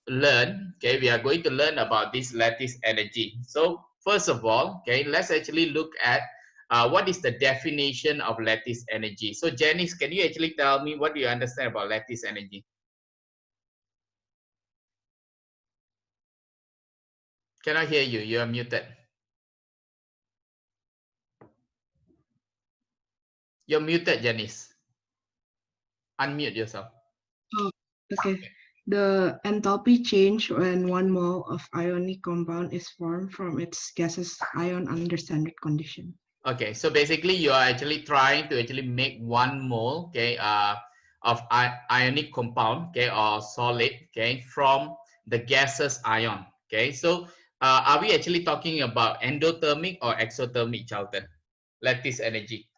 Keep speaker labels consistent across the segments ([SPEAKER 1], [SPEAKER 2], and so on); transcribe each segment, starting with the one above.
[SPEAKER 1] learn, okay, we are going to learn about this lattice energy. So first of all, okay, let's actually look at what is the definition of lattice energy. So Janice, can you actually tell me what do you understand about lattice energy? Cannot hear you. You are muted. You're muted, Janice. Unmute yourself.
[SPEAKER 2] Oh, okay. The enthalpy change when one mole of ionic compound is formed from its gaseous ion under standard condition.
[SPEAKER 1] Okay, so basically you are actually trying to actually make 1 mole, okay, of ionic compound, okay, or solid, okay, from the gaseous ion. Okay, so are we actually talking about endothermic or exothermic, Charlton? Lattice energy.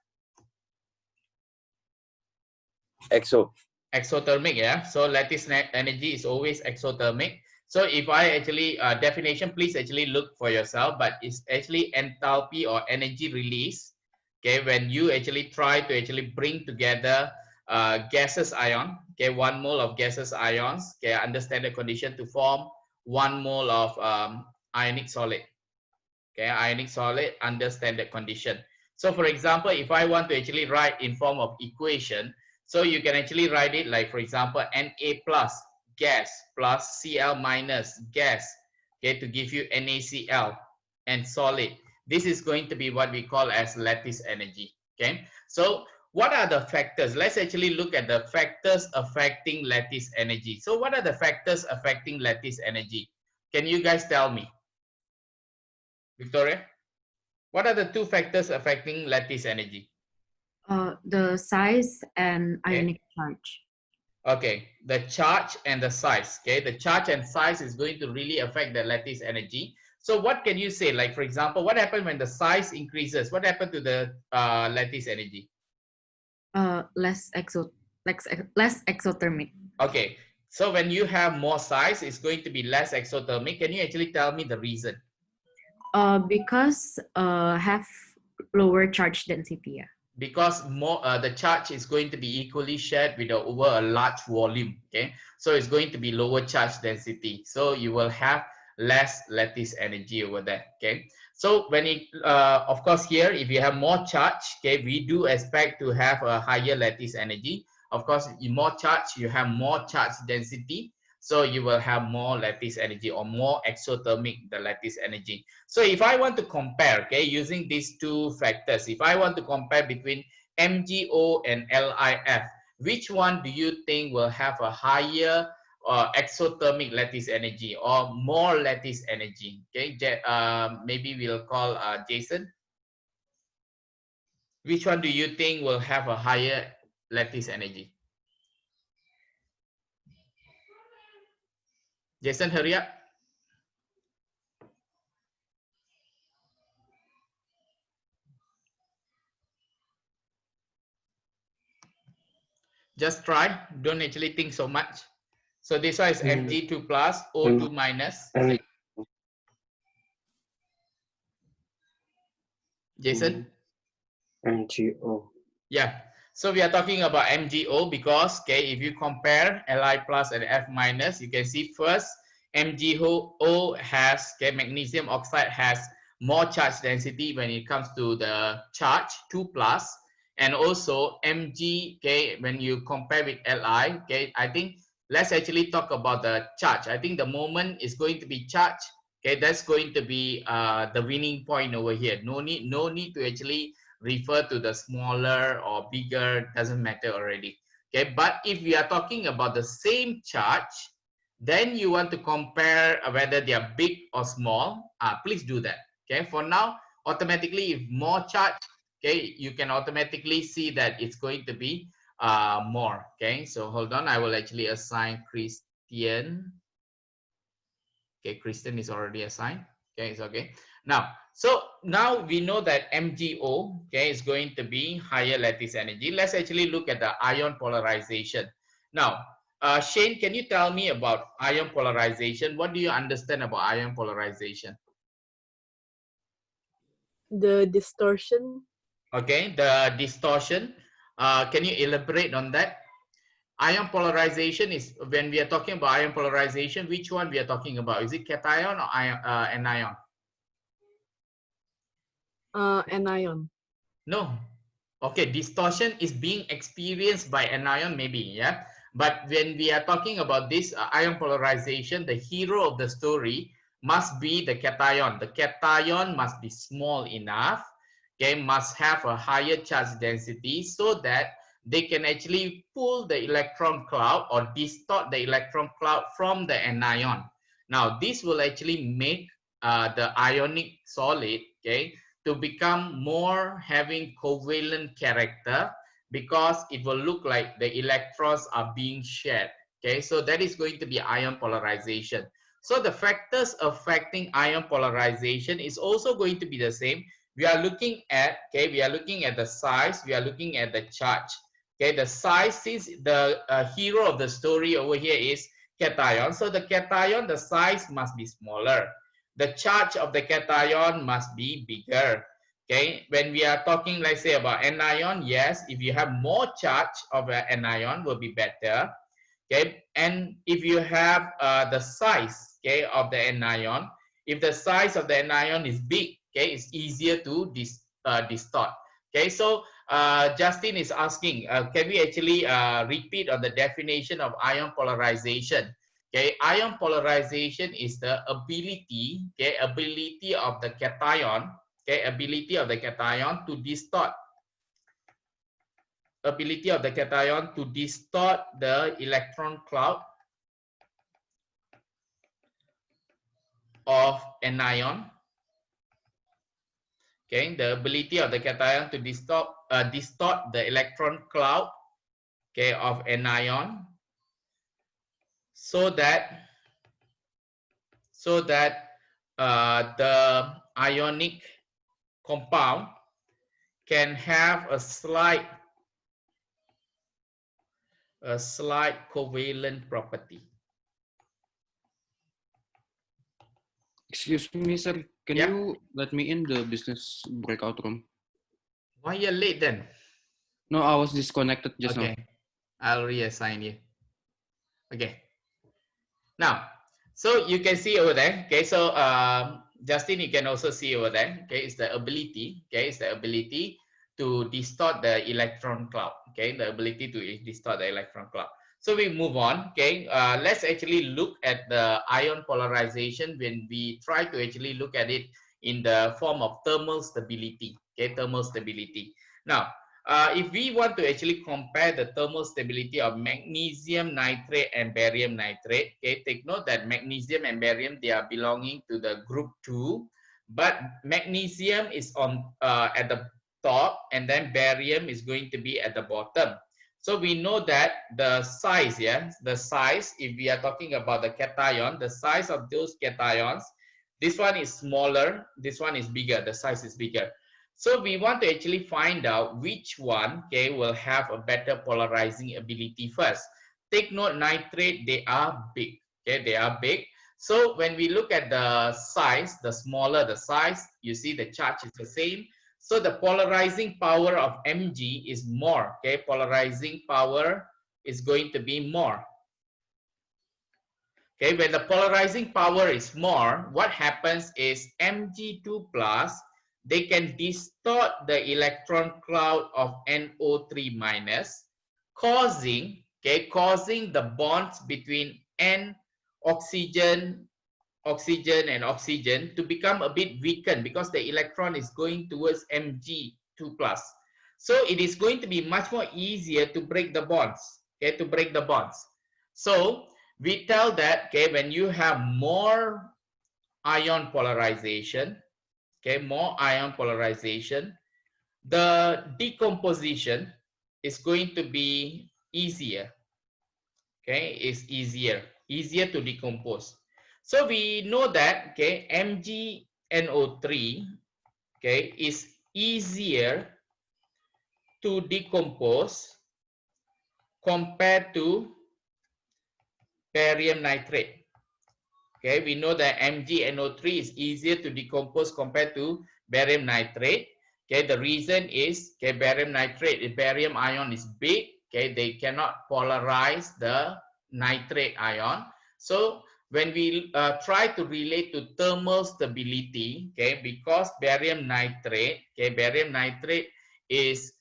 [SPEAKER 3] Exo.
[SPEAKER 1] Exothermic, yeah. So lattice energy is always exothermic. So if I actually definition, please actually look for yourself, but it's actually enthalpy or energy release. Okay, when you actually try to actually bring together gaseous ion, okay, 1 mole of gaseous ions, okay, under standard condition to form 1 mole of ionic solid. Okay, ionic solid under standard condition. So for example, if I want to actually write in form of equation, so you can actually write it like, for example, Na plus gas plus Cl minus gas, okay, to give you NaCl and solid. This is going to be what we call as lattice energy. Okay, so what are the factors? Let's actually look at the factors affecting lattice energy. So what are the factors affecting lattice energy? Can you guys tell me? Victoria, what are the 2 factors affecting lattice energy?
[SPEAKER 4] The size and ionic charge.
[SPEAKER 1] Okay, the charge and the size. Okay, the charge and size is going to really affect the lattice energy. So what can you say? Like, for example, what happens when the size increases? What happened to the lattice energy?
[SPEAKER 4] Less exothermic.
[SPEAKER 1] Okay, so when you have more size, it's going to be less exothermic. Can you actually tell me the reason?
[SPEAKER 4] Because have lower charge density. Yeah.
[SPEAKER 1] Because more the charge is going to be equally shared with over a large volume. Okay, so it's going to be lower charge density, so you will have less lattice energy over there. Okay, so when it of course here, if you have more charge, okay, we do expect to have a higher lattice energy. Of course, in more charge, you have more charge density, so you will have more lattice energy or more exothermic the lattice energy. So if I want to compare, okay, using these 2 factors, if I want to compare between MgO and LiF, which one do you think will have a higher exothermic lattice energy or more lattice energy? Okay, maybe we'll call Jason. Which one do you think will have a higher lattice energy? Jason, hurry up. Just try. Don't actually think so much. So this one is Mg2 plus O2 minus. Jason?
[SPEAKER 3] MgO.
[SPEAKER 1] Yeah. So we are talking about MgO because, okay, if you compare Li plus and F minus, you can see first MgO has, okay, magnesium oxide has more charge density when it comes to the charge 2 plus, and also Mg, okay, when you compare with Li, okay, I think let's actually talk about the charge. I think the moment is going to be charged, okay, that's going to be the winning point over here. No need to actually refer to the smaller or bigger, doesn't matter already. Okay, but if we are talking about the same charge, then you want to compare whether they are big or small. Please do that. Okay, for now, automatically, if more charge, okay, you can automatically see that it's going to be more. Okay, so hold on, I will actually assign Christian. Okay, Christian is already assigned. Okay, it's okay. Now, so now we know that MgO, okay, is going to be higher lattice energy. Let's actually look at the ion polarization. Now, Shane, can you tell me about ion polarization? What do you understand about ion polarization?
[SPEAKER 5] The distortion.
[SPEAKER 1] Okay, the distortion. Can you elaborate on that? Ion polarization is when we are talking about ion polarization, which one we are talking about? Is it cation or anion?
[SPEAKER 5] Anion.
[SPEAKER 1] No. Okay, distortion is being experienced by anion maybe, yeah. But when we are talking about this ion polarization, the hero of the story must be the cation. The cation must be small enough, okay, must have a higher charge density so that they can actually pull the electron cloud or distort the electron cloud from the anion. Now, this will actually make the ionic solid, okay, to become more having covalent character because it will look like the electrons are being shared. Okay, so that is going to be ion polarization. So the factors affecting ion polarization is also going to be the same. We are looking at, okay, we are looking at the size, we are looking at the charge. Okay, the size, since the hero of the story over here is cation, so the cation, the size must be smaller. The charge of the cation must be bigger. Okay, when we are talking, let's say about anion, yes, if you have more charge of an anion will be better. Okay, and if you have the size, okay, of the anion, if the size of the anion is big, okay, it's easier to distort. Okay, so Justin is asking, can we actually repeat on the definition of ion polarization? Okay, ion polarization is the ability, okay, ability of the cation, okay, ability of the cation to distort, ability of the cation to distort the electron cloud of anion. Okay, the ability of the cation to distort the electron cloud, okay, of anion, so that the ionic compound can have a slight covalent property.
[SPEAKER 6] Excuse me, sir. Can
[SPEAKER 1] Yeah.
[SPEAKER 6] you let me in the business breakout room?
[SPEAKER 1] Why you're late then?
[SPEAKER 6] No, I was disconnected just now.
[SPEAKER 1] Okay, I'll reassign you. Okay. Now, so you can see over there. Okay, so Justin, you can also see over there. Okay, it's the ability. Okay, it's the ability to distort the electron cloud. Okay, the ability to distort the electron cloud. So we move on. Okay, let's actually look at the ion polarization when we try to actually look at it in the form of thermal stability. Okay, thermal stability. Now, if we want to actually compare the thermal stability of magnesium nitrate and barium nitrate, okay, take note that magnesium and barium, they are belonging to the group 2, but magnesium is on at the top and then barium is going to be at the bottom. So we know that the size, yeah, the size, if we are talking about the cation, the size of those cations, this one is smaller, this one is bigger, the size is bigger. So we want to actually find out which one, okay, will have a better polarizing ability first. Take note, nitrate, they are big, okay, they are big. So when we look at the size, the smaller the size, you see the charge is the same. So the polarizing power of Mg is more, okay, polarizing power is going to be more. Okay, when the polarizing power is more, what happens is Mg2 plus, they can distort the electron cloud of NO3 minus, causing the bonds between N oxygen and oxygen to become a bit weakened because the electron is going towards Mg2 plus. So it is going to be much more easier to break the bonds, okay, to break the bonds. So we tell that, okay, when you have more ion polarization, okay, more ion polarization, the decomposition is going to be easier. Okay, is easier to decompose. So we know that, okay, MgNO3, okay, is easier to decompose compared to barium nitrate. Okay, we know that MgNO3 is easier to decompose compared to barium nitrate. Okay, the reason is, okay, barium nitrate, the barium ion is big, okay, they cannot polarize the nitrate ion. So when we try to relate to thermal stability, okay, because barium nitrate, okay, barium nitrate is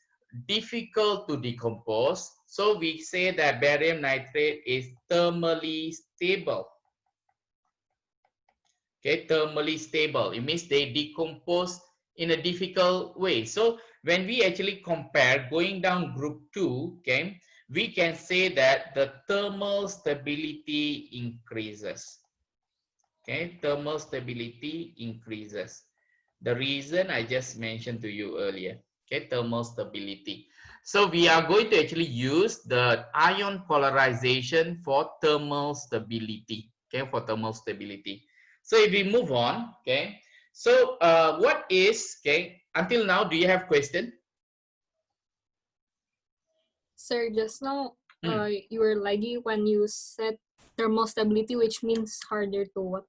[SPEAKER 1] difficult to decompose, so we say that barium nitrate is thermally stable. Okay, thermally stable. It means they decompose in a difficult way. So when we actually compare going down group 2, okay, we can say that the thermal stability increases. Okay, thermal stability increases. The reason I just mentioned to you earlier. Okay, thermal stability. So we are going to actually use the ion polarization for thermal stability. Okay, for thermal stability. So if we move on, okay. So what is, okay, until now, do you have question?
[SPEAKER 7] Sir, just now, you were laggy when you said thermal stability, which means harder to what?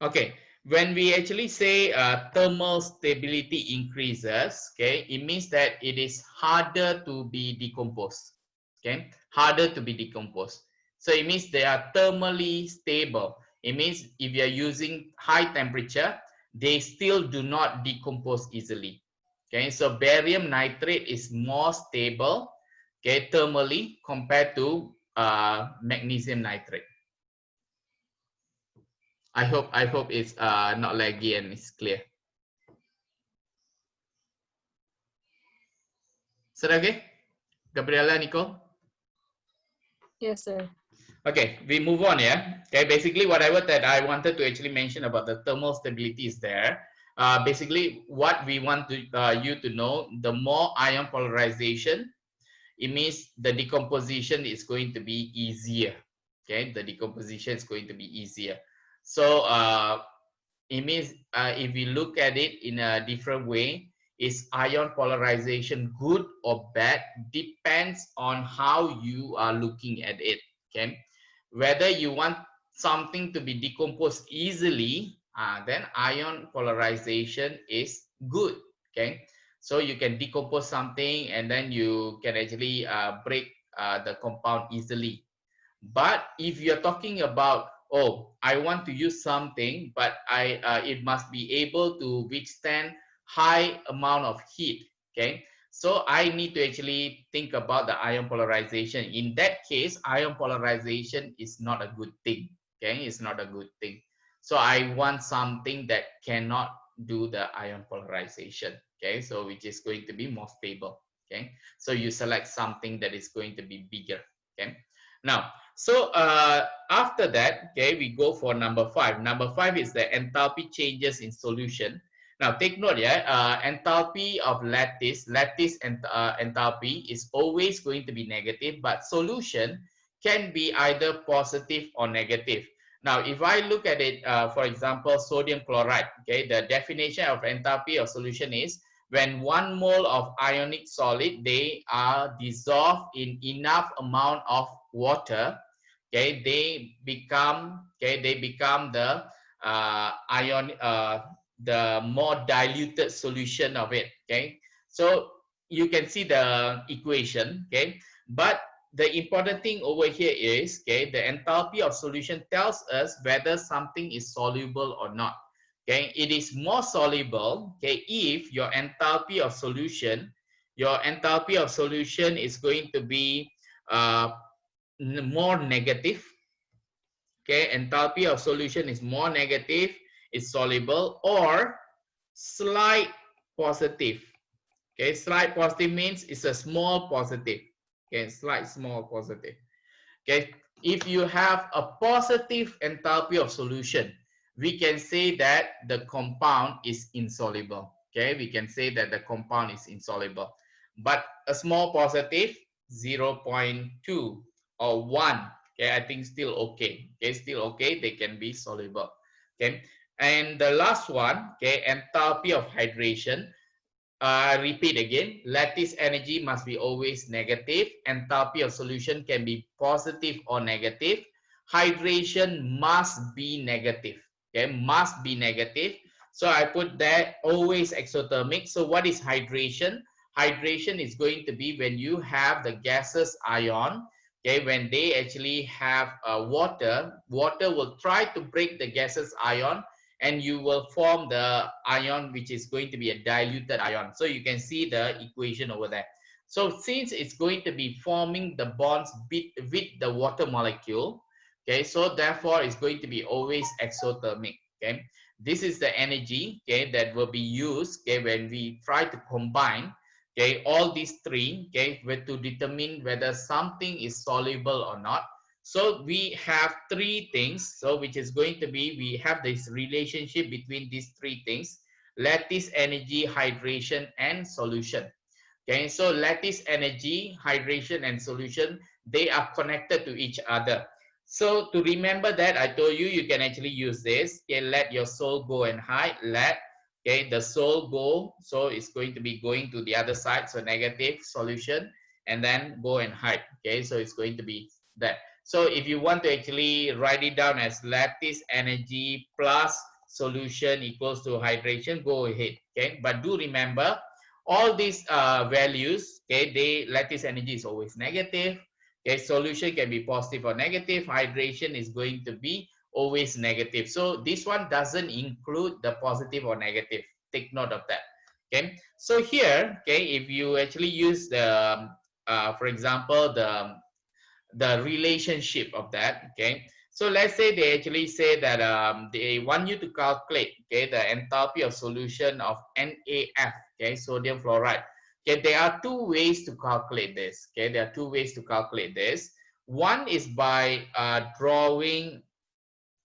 [SPEAKER 1] Okay, when we actually say thermal stability increases, okay, it means that it is harder to be decomposed. Okay, harder to be decomposed. So it means they are thermally stable. It means if you are using high temperature, they still do not decompose easily. Okay, so barium nitrate is more stable, okay, thermally compared to magnesium nitrate. I hope it's not laggy and it's clear. Is that okay? Gabriela, Nicole?
[SPEAKER 7] Yes, sir.
[SPEAKER 1] Okay, we move on, yeah? Okay, basically whatever that I wanted to actually mention about the thermal stability is there. Basically, what we want to you to know, the more ion polarization, it means the decomposition is going to be easier. Okay, the decomposition is going to be easier. So it means if we look at it in a different way, is ion polarization good or bad depends on how you are looking at it. Okay, whether you want something to be decomposed easily, then ion polarization is good. Okay, so you can decompose something and then you can actually break the compound easily. But if you're talking about, oh, I want to use something, but it must be able to withstand high amount of heat. Okay, so I need to actually think about the ion polarization. In that case, ion polarization is not a good thing. Okay, it's not a good thing. So I want something that cannot do the ion polarization. Okay, so which is going to be more stable. Okay, so you select something that is going to be bigger. Okay, now, so after that, okay, we go for number 5. Number 5 is the enthalpy changes in solution. Now, take note, yeah, enthalpy of lattice enthalpy is always going to be negative, but solution can be either positive or negative. Now, if I look at it, for example, sodium chloride, okay, the definition of enthalpy of solution is when 1 mole of ionic solid, they are dissolved in enough amount of water, okay, they become the the more diluted solution of it. Okay, so you can see the equation. Okay, but the important thing over here is, okay, the enthalpy of solution tells us whether something is soluble or not. Okay, it is more soluble, okay, if your enthalpy of solution is going to be more negative. Okay, enthalpy of solution is more negative, is soluble, or slight positive. Okay, slight positive means it's a small positive. Okay, slight small positive. Okay, if you have a positive enthalpy of solution, we can say that the compound is insoluble. Okay, we can say that the compound is insoluble. But a small positive, 0.2 or 1, okay, I think still okay. Okay, still okay, they can be soluble. Okay, and the last one, okay, enthalpy of hydration. Repeat again, lattice energy must be always negative. Enthalpy of solution can be positive or negative. Hydration must be negative. Okay, must be negative. So I put that always exothermic. So what is hydration? Hydration is going to be when you have the gaseous ion, okay, when they actually have water will try to break the gaseous ion, and you will form the ion which is going to be a diluted ion. So you can see the equation over there. So since it's going to be forming the bonds with the water molecule, okay, so therefore it's going to be always exothermic. Okay, this is the energy, okay, that will be used, okay, when we try to combine, okay, all these three, okay, to determine whether something is soluble or not. So we have three things, so which is going to be, we have this relationship between these three things: lattice energy, hydration, and solution. Okay, so lattice energy, hydration, and solution, they are connected to each other. So to remember that, I told you, you can actually use this. Okay, let your soul go and hide. Let, okay, the soul go. So it's going to be going to the other side. So negative solution, and then go and hide. Okay, so it's going to be that. So if you want to actually write it down as lattice energy plus solution equals to hydration, go ahead. Okay, but do remember all these values, okay, they lattice energy is always negative. Okay, solution can be positive or negative. Hydration is going to be always negative. So this one doesn't include the positive or negative. Take note of that. Okay, so here, okay, if you actually use the, for example, the relationship of that, okay, so let's say they actually say that they want you to calculate, okay, the enthalpy of solution of NaF, okay, sodium fluoride. Okay, there are two ways to calculate this. Okay, there are two ways to calculate this. One is by drawing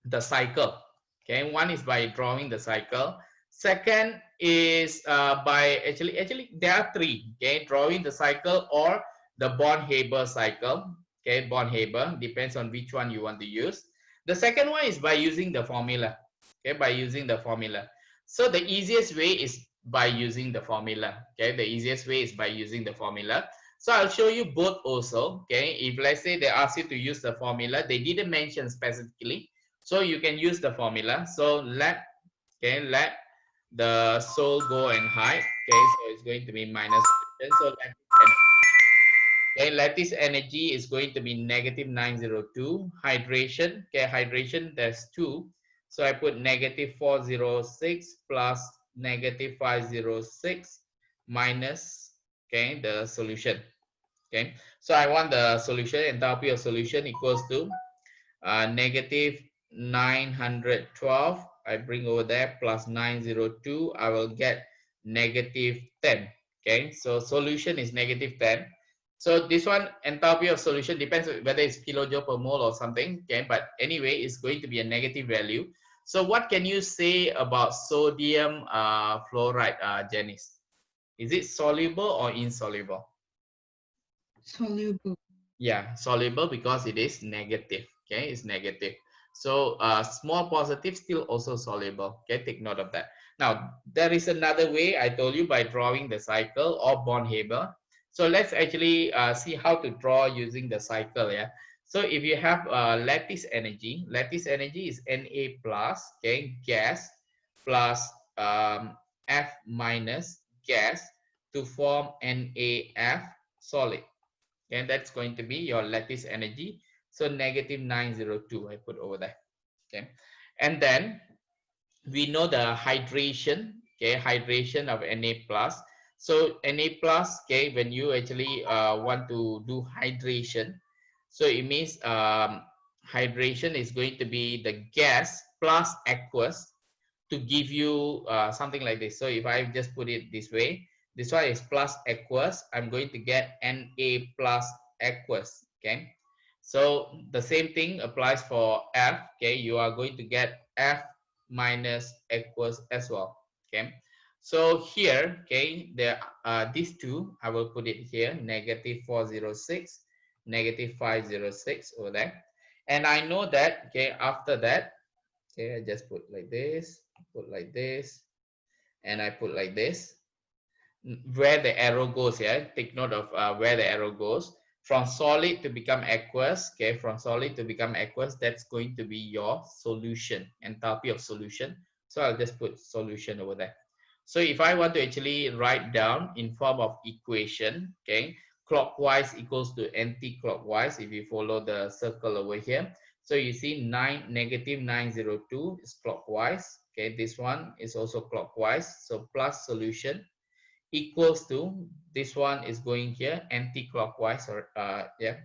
[SPEAKER 1] the cycle. Okay, one is by drawing the cycle. Second is by actually there are three. Okay, drawing the cycle or the Born-Haber cycle. Okay, Born-Haber, depends on which one you want to use. The second one is by using the formula. Okay, by using the formula. So the easiest way is by using the formula. Okay, the easiest way is by using the formula. So I'll show you both also. Okay, if let's say they ask you to use the formula, they didn't mention specifically, so you can use the formula. So let, okay, let the soul go and hide. Okay, so it's going to be minus. So okay, lattice energy is going to be negative 902. Hydration, okay, hydration, there's 2. So I put negative 406 plus negative 506 minus, okay, the solution. Okay, so I want the solution, enthalpy of solution equals to negative 912. I bring over there plus 902. I will get negative 10. Okay, so solution is negative 10. So this one, enthalpy of solution, depends whether it's kilojoule per mole or something. Okay, but anyway, it's going to be a negative value. So what can you say about sodium fluoride, Janice? Is it soluble or insoluble?
[SPEAKER 2] Soluble.
[SPEAKER 1] Yeah, soluble because it is negative. Okay, it's negative. So small positive still also soluble. Okay, take note of that. Now there is another way I told you, by drawing the cycle or Born-Haber. So let's actually see how to draw using the cycle. Yeah. So if you have lattice energy is Na plus, okay, gas, plus F minus, gas, to form NaF, solid. And that's going to be your lattice energy. So negative 902 I put over there. Okay, and then we know the hydration. Okay, hydration of Na plus. So Na plus, okay, when you actually want to do hydration, so it means hydration is going to be the gas plus aqueous to give you something like this. So if I just put it this way, this one is plus aqueous, I'm going to get Na plus aqueous. Okay, so the same thing applies for F. Okay, you are going to get F minus aqueous as well. Okay, so here, okay, there these two, I will put it here, negative 406, negative 506 over there. And I know that, okay, after that, okay, I just put like this, put like this, and I put like this. Where the arrow goes, yeah, take note of where the arrow goes. From solid to become aqueous, okay, from solid to become aqueous, that's going to be your solution, enthalpy of solution. So I'll just put solution over there. So if I want to actually write down in form of equation, okay, clockwise equals to anti-clockwise if you follow the circle over here. So you see negative 902 is clockwise. Okay, this one is also clockwise. So plus solution equals to this one is going here anti-clockwise, or yeah,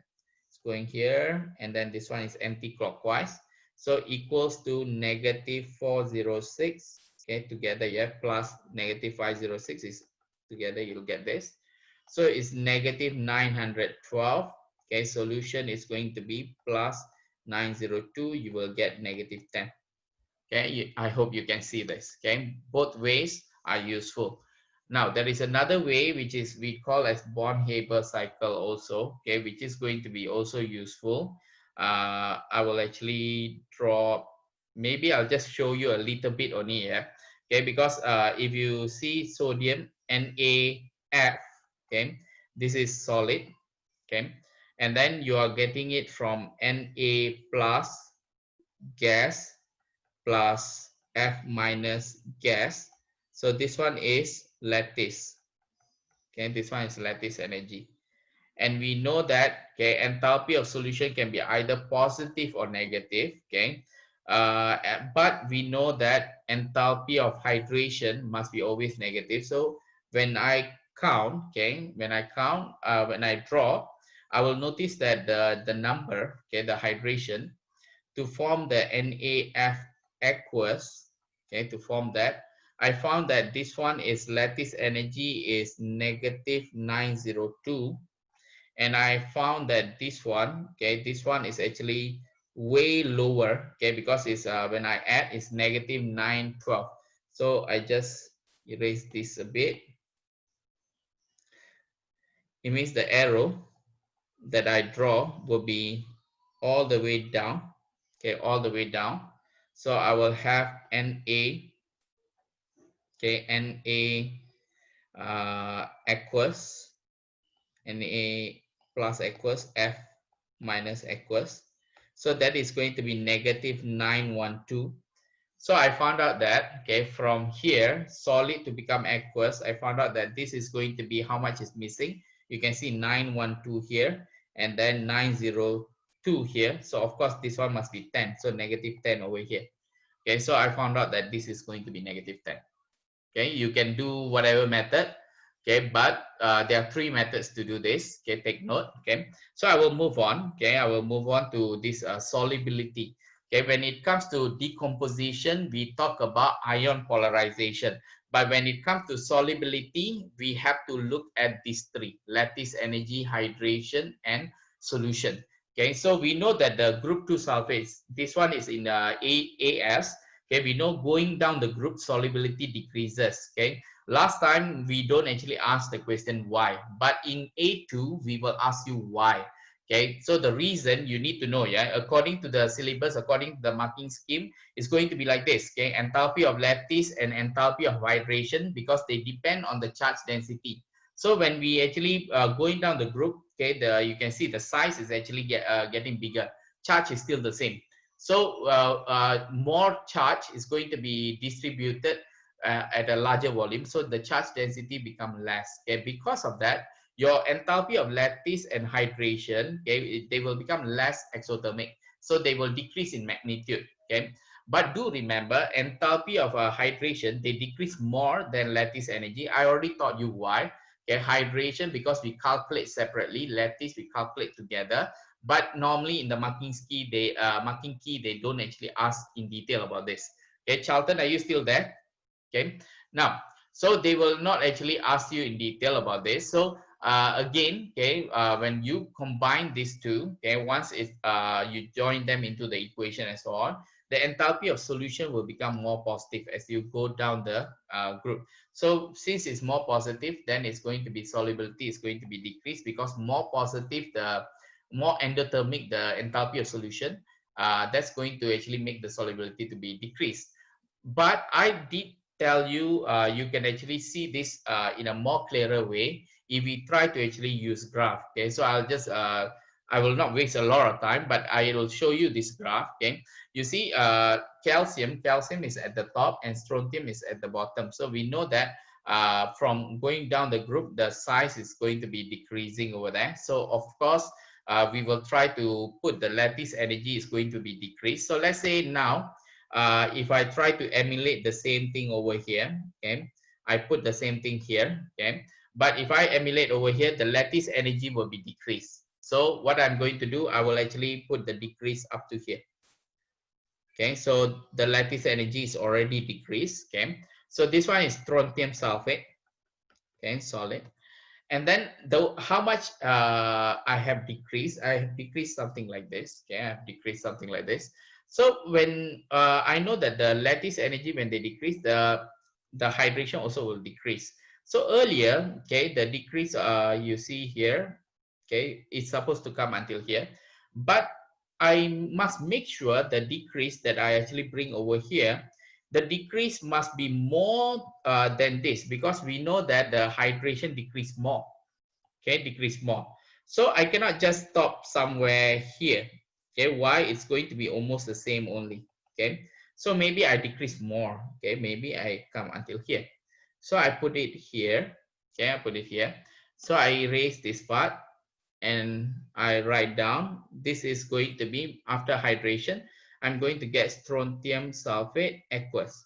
[SPEAKER 1] it's going here, and then this one is anti-clockwise. So equals to negative 406. Okay, together, yeah, plus negative 506 is together, you'll get this. So it's negative 912. Okay, solution is going to be plus 902. You will get negative 10. Okay, I hope you can see this. Okay, both ways are useful. Now there is another way which is we call as Born-Haber cycle also. Okay, which is going to be also useful. I will actually draw. Maybe I'll just show you a little bit only. Yeah. Okay, because if you see sodium NaF, okay, this is solid. Okay, and then you are getting it from Na plus gas plus F minus gas. So this one is lattice. Okay, this one is lattice energy. And we know that, okay, enthalpy of solution can be either positive or negative. Okay, but we know that enthalpy of hydration must be always negative. So when I count, okay, when I draw, I will notice that the number, okay, the hydration, to form the NaF aqueous, okay, to form that, I found that this one is lattice energy is negative 902, and I found that this one, okay, this one is actually way lower, okay, because it's when I add it's negative 912. So I just erase this a bit. It means the arrow that I draw will be all the way down, okay, all the way down. So I will have Na, okay, Na aqueous, Na plus aqueous, F minus aqueous. So that is going to be negative 912. So I found out that, okay, from here, solid to become aqueous, I found out that this is going to be how much is missing. You can see 912 here, and then 902 here. So of course, this one must be 10. So negative 10 over here. Okay, so I found out that this is going to be negative 10. Okay, you can do whatever method. Okay, but there are three methods to do this. Okay, take note. Okay, so I will move on. Okay, I will move on to this solubility. Okay, when it comes to decomposition, we talk about ion polarization. But when it comes to solubility, we have to look at these three: lattice energy, hydration, and solution. Okay, so we know that the group 2 sulfates, this one is in AS. Okay, we know going down the group solubility decreases. Okay, last time we don't actually ask the question why, but in A2 we will ask you why. Okay, so the reason you need to know, yeah, according to the syllabus, according to the marking scheme, is going to be like this. Okay, enthalpy of lattice and enthalpy of hydration, because they depend on the charge density. So when we actually going down the group, okay, you can see the size is actually getting bigger. Charge is still the same. So more charge is going to be distributed at a larger volume. So the charge density become less. Okay, because of that, your enthalpy of lattice and hydration, okay, they will become less exothermic. So they will decrease in magnitude. Okay, but do remember, enthalpy of hydration, they decrease more than lattice energy. I already taught you why. Okay, hydration, because we calculate separately. Lattice we calculate together. But normally in the marking key, they don't actually ask in detail about this. Okay, Charlton, are you still there? Okay, now, so they will not actually ask you in detail about this. So again, okay, when you combine these two, okay, once you join them into the equation and so on, the enthalpy of solution will become more positive as you go down the group. So since it's more positive, then it's going to be solubility is going to be decreased, because more positive, the more endothermic the enthalpy of solution, that's going to actually make the solubility to be decreased. But I did tell you, you can actually see this in a more clearer way if we try to actually use graph. Okay, so I'll just I will not waste a lot of time, but I will show you this graph. Okay, you see calcium is at the top and strontium is at the bottom. So we know that from going down the group, the size is going to be decreasing over there. So of course, we will try to put the lattice energy is going to be decreased. So let's say now, if I try to emulate the same thing over here, okay, I put the same thing here, okay, but if I emulate over here, the lattice energy will be decreased. So what I'm going to do, I will actually put the decrease up to here. Okay, so the lattice energy is already decreased. Okay, so this one is strontium sulfate. Okay, solid. And then how much I have decreased something like this. Okay, I have decreased something like this. So when I know that the lattice energy, when they decrease, the hydration also will decrease. So earlier, okay, the decrease you see here, okay, it's supposed to come until here, but I must make sure the decrease that I actually bring over here, the decrease must be more than this, because we know that the hydration decrease more. Okay, decrease more. So I cannot just stop somewhere here. Okay, why? It's going to be almost the same only. Okay, so maybe I decrease more. Okay, maybe I come until here. So I put it here. Okay, I put it here. So I erase this part and I write down, this is going to be after hydration. I'm going to get strontium sulfate aqueous.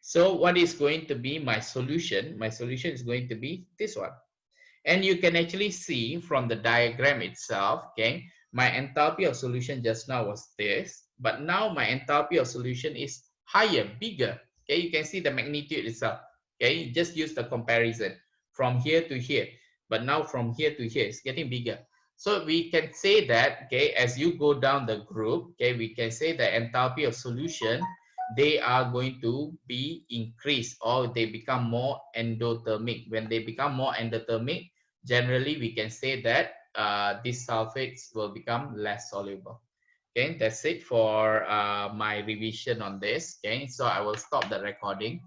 [SPEAKER 1] So what is going to be my solution? My solution is going to be this one. And you can actually see from the diagram itself, okay, my enthalpy of solution just now was this, but now my enthalpy of solution is higher, bigger. Okay, you can see the magnitude itself. Okay, you just use the comparison from here to here, but now from here to here, it's getting bigger. So we can say that, okay, as you go down the group, okay, we can say the enthalpy of solution, they are going to be increased, or they become more endothermic. When they become more endothermic, generally we can say that these sulfates will become less soluble. Okay, that's it for my revision on this. Okay, so I will stop the recording.